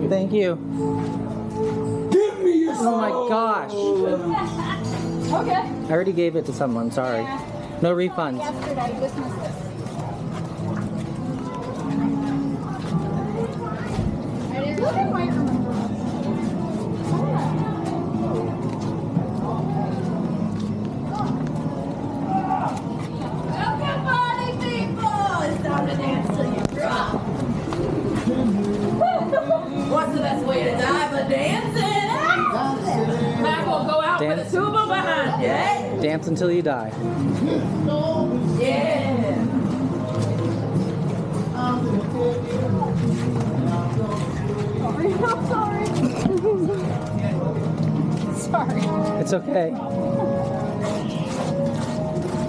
Thank you. Give me your soul. Oh my gosh. Okay. I already gave it to someone, sorry. Yeah. No refunds. Yesterday, you just missed it. Look at my Welcome, party people! It's time to dance till you drop. What's the best way to die but dancing? Back will go out with a Dance. tuba behind you, eh? Dance until you die. Yeah. sorry. Sorry. It's okay.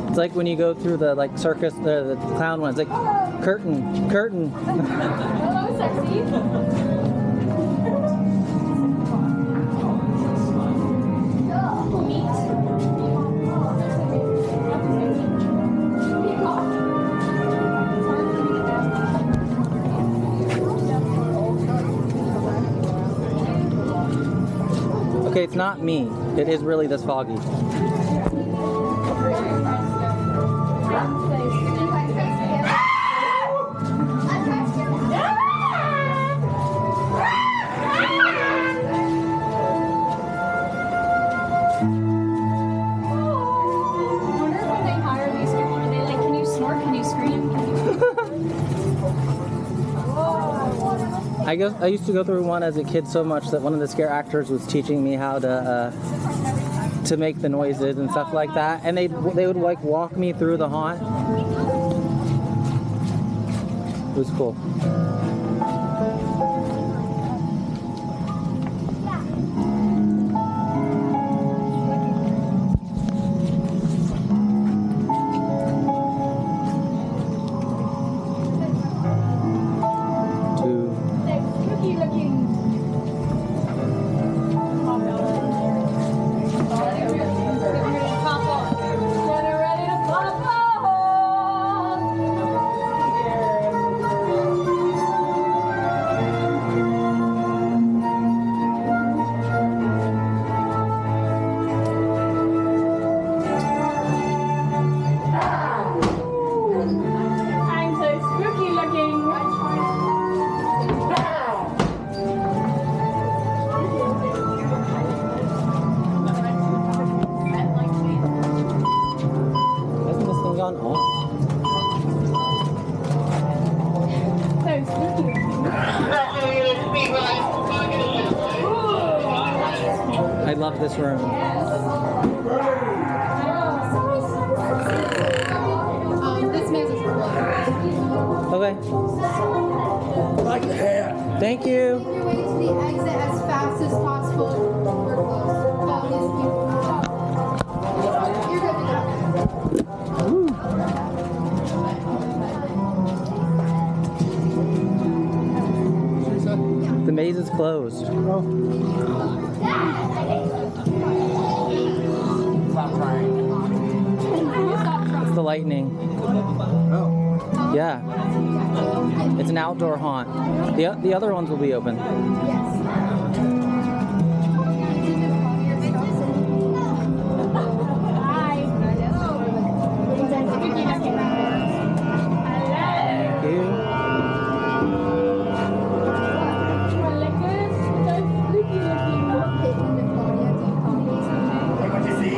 It's like when you go through the like circus, the clown ones, like curtain, curtain. Hello, sexy. Okay, it's not me. It is really this foggy. I used to go through one as a kid so much that one of the scare actors was teaching me how to make the noises and stuff like that, and they would like walk me through the haunt. It was cool. I love this room. This maze is Okay. I like the hat. Thank you. Make your way to the exit as fast as possible. We're close. You're good to go. The maze is closed. Stop trying. It's the lightning. Oh. Yeah. It's an outdoor haunt. The other ones will be open. Thank you. Like what you see?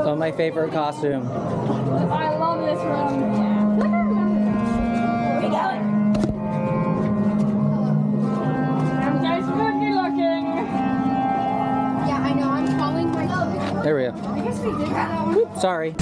Oh, my favorite costume. I love this room. We got it. I'm so spooky looking. Yeah, I know. I'm calling my. There we go. I guess we did that one. Sorry.